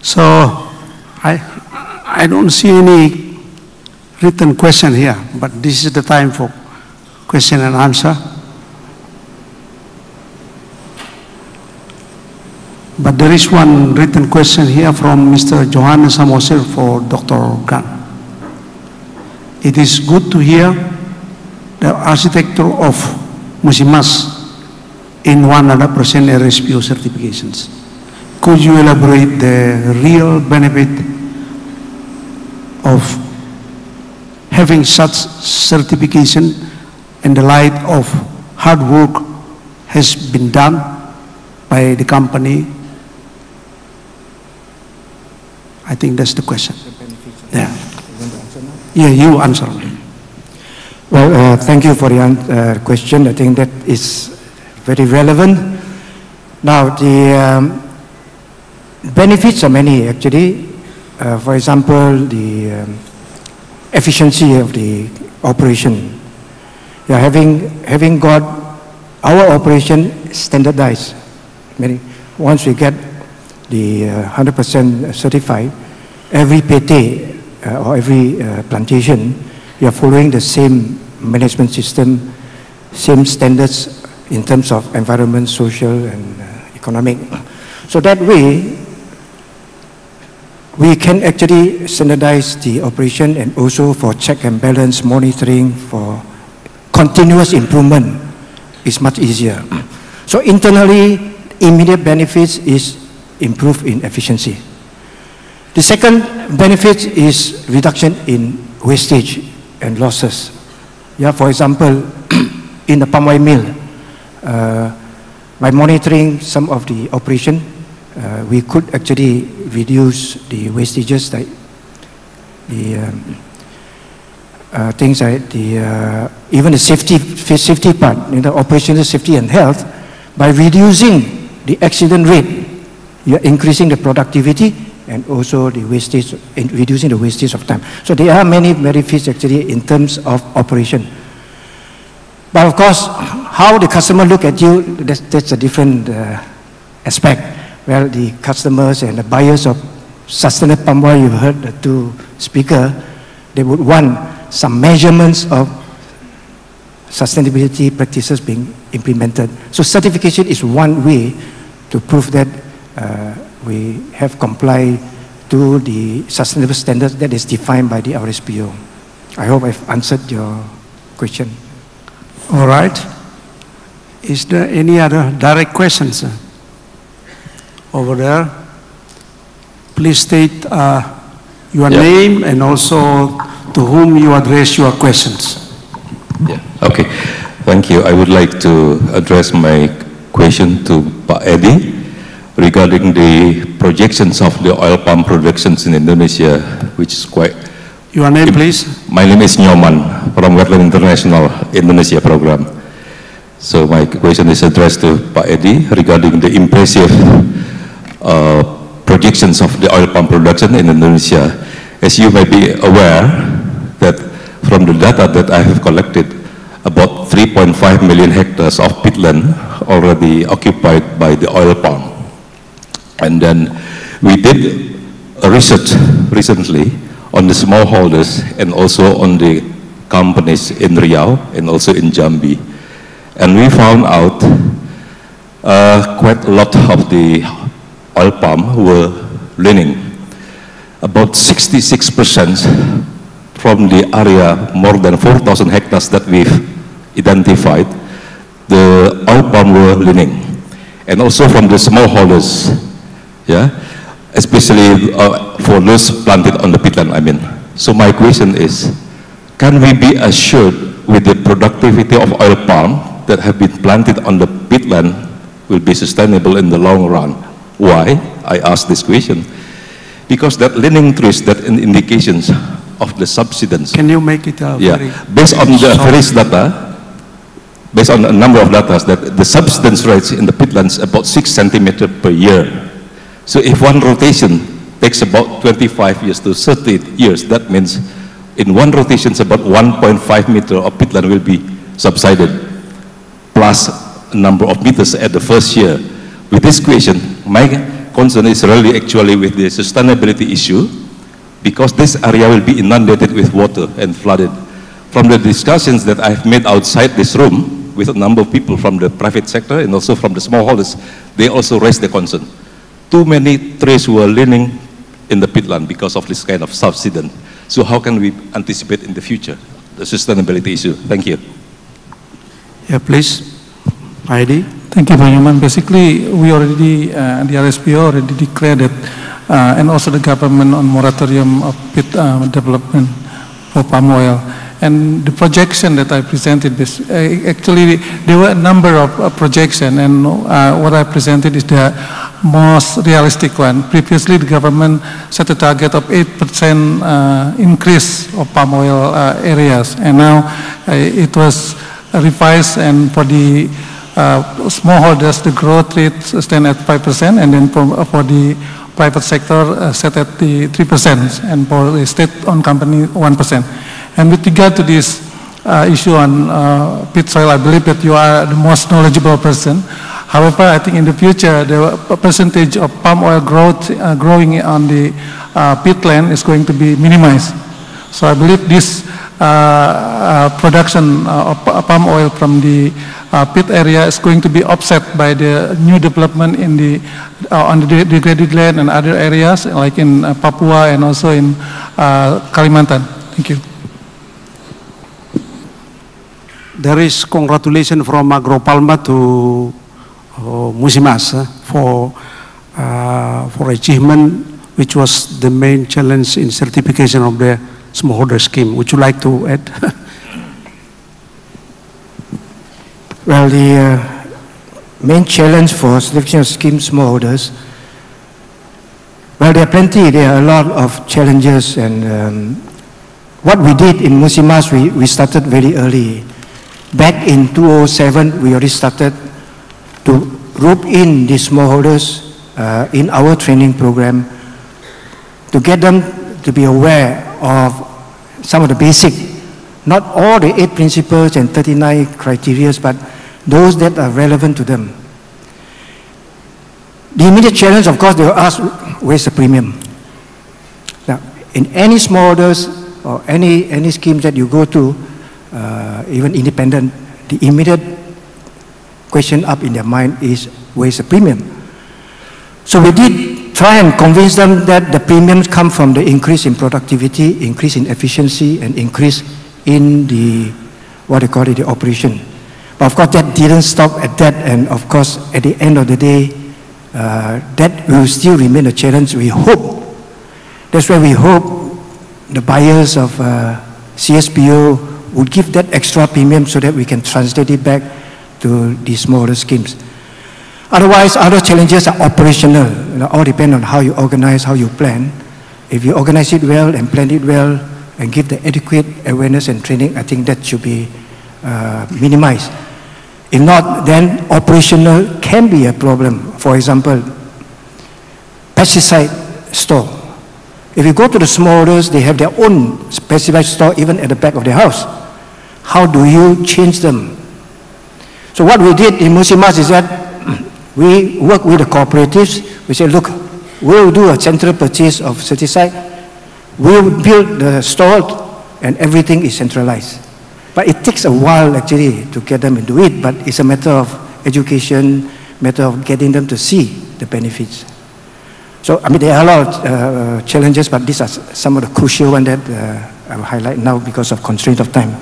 So I don't see any written question here, but this is the time for question and answer. But there is one written question here from Mr. Johannes Samosir for Dr. Gan. It is good to hear the architecture of Musimas in 100% RSPO certifications. Could you elaborate the real benefit of having such certification in the light of hard work has been done by the company? I think that's the question. Yeah. Yeah, you answer. Well, thank you for the question. I think that is very relevant. Now, the benefits are many, actually. For example, the efficiency of the operation. Yeah, having got our operation standardized. Once we get the 100% certified, every PT or every plantation, we are following the same management system, same standards in terms of environment, social, and economic. So that way, we can actually standardize the operation, and also for check and balance monitoring, for continuous improvement is much easier. So internally, immediate benefits is improve in efficiency. The second benefit is reduction in wastage and losses. Yeah, for example, in the palm oil mill, by monitoring some of the operation, we could actually reduce the wastages, like the things like the even the safety part, operational safety and health. By reducing the accident rate, you are increasing the productivity and also the wastage, reducing the wastage of time. So there are many benefits actually in terms of operation. But of course, how the customer look at you, that's a different aspect. Well, the customers and the buyers of sustainable palm oil, you heard the two speakers, they would want some measurements of sustainability practices being implemented. So certification is one way to prove that we have complied to the sustainable standards that is defined by the RSPO. I hope I've answered your question. All right. Is there any other direct questions? Over there. Please state your name and also to whom you address your questions. Yeah, okay. Thank you. I would like to address my question to Pak Edi regarding the projections of the oil palm productions in Indonesia, which is quite... Your name, please? My name is Nyoman from Wetland International Indonesia program. So my question is addressed to Pak Edi regarding the impressive projections of the oil palm production in Indonesia. As you may be aware that from the data that I have collected, about 3.5 million hectares of peatland already occupied by the oil palm. And then we did a research recently on the smallholders and also on the companies in Riau and also in Jambi. And we found out quite a lot of the oil palm were leaning. About 66% from the area, more than 4,000 hectares that we've identified, the oil palm were leaning. And also from the smallholders, yeah, especially for those planted on the peatland, I mean. So my question is, can we be assured with the productivity of oil palm that have been planted on the peatland will be sustainable in the long run? Why I ask this question? Because that leaning trees, that indications of the subsidence. Can you make it very based on the various data, based on a number of data, that the subsidence rates in the peatlands about 6 centimeters per year. So if one rotation takes about 25 years to 30 years, that means in one rotation about 1.5 meter of peatland will be subsided, plus a number of meters at the first year. With this question, my concern is really actually with the sustainability issue, because this area will be inundated with water and flooded. From the discussions that I've made outside this room with a number of people from the private sector and also from the smallholders, they also raised the concern. Too many trees were leaning in the peatland because of this kind of subsidence. So how can we anticipate in the future the sustainability issue? Thank you. Yeah, please. Heidi. Thank you, Pak Nyoman. Basically, we already, the RSPO already declared it, and also the government on moratorium of peat development for palm oil. And the projection that I presented, actually there were a number of projections, and what I presented is the most realistic one. Previously, the government set a target of 8% increase of palm oil areas, and now it was revised, and for the smallholders, the growth rate stand at 5%, and then for the private sector set at the 3%, and for the state-owned company 1%. And with regard to this issue on peat soil, I believe that you are the most knowledgeable person. However, I think in the future, the percentage of palm oil growing on the peatland is going to be minimized. So I believe this production of palm oil from the peat area is going to be offset by the new development in the on the degraded land and other areas, like in Papua and also in Kalimantan. Thank you. There is congratulations from Agropalma to Musimas for achievement, which was the main challenge in certification of the smallholder scheme. Would you like to add? Well, the main challenge for certification of scheme smallholders, well, there are plenty. There are a lot of challenges, and what we did in Musimas, we started very early. Back in 2007, we already started to rope in the smallholders in our training program to get them to be aware of some of the basic, not all the 8 principles and 39 criteria, but those that are relevant to them. The immediate challenge, of course, they will ask, where's the premium? Now, in any smallholders or any schemes that you go to, even independent, the immediate question up in their mind is, where's the premium? So we did try and convince them that the premiums come from the increase in productivity, increase in efficiency, and increase in the, what they call it, the operation. But of course, that didn't stop at that, and of course, at the end of the day, that will still remain a challenge. We hope, that's why we hope the buyers of CSPO would give that extra premium so that we can translate it back to the smaller schemes. Otherwise, other challenges are operational. All depend on how you organize, how you plan. If you organize it well and plan it well and give the adequate awareness and training, I think that should be minimized. If not, then operational can be a problem. For example, pesticide store. If you go to the smallholders, they have their own pesticide store even at the back of their house. How do you change them? So what we did in Musimas is that we work with the cooperatives. We say, look, we'll do a central purchase of pesticide. We'll build the store and everything is centralized. But it takes a while actually to get them to do it, but it's a matter of education, matter of getting them to see the benefits. So, I mean, there are a lot of challenges, but these are some of the crucial ones that I will highlight now because of constraint of time.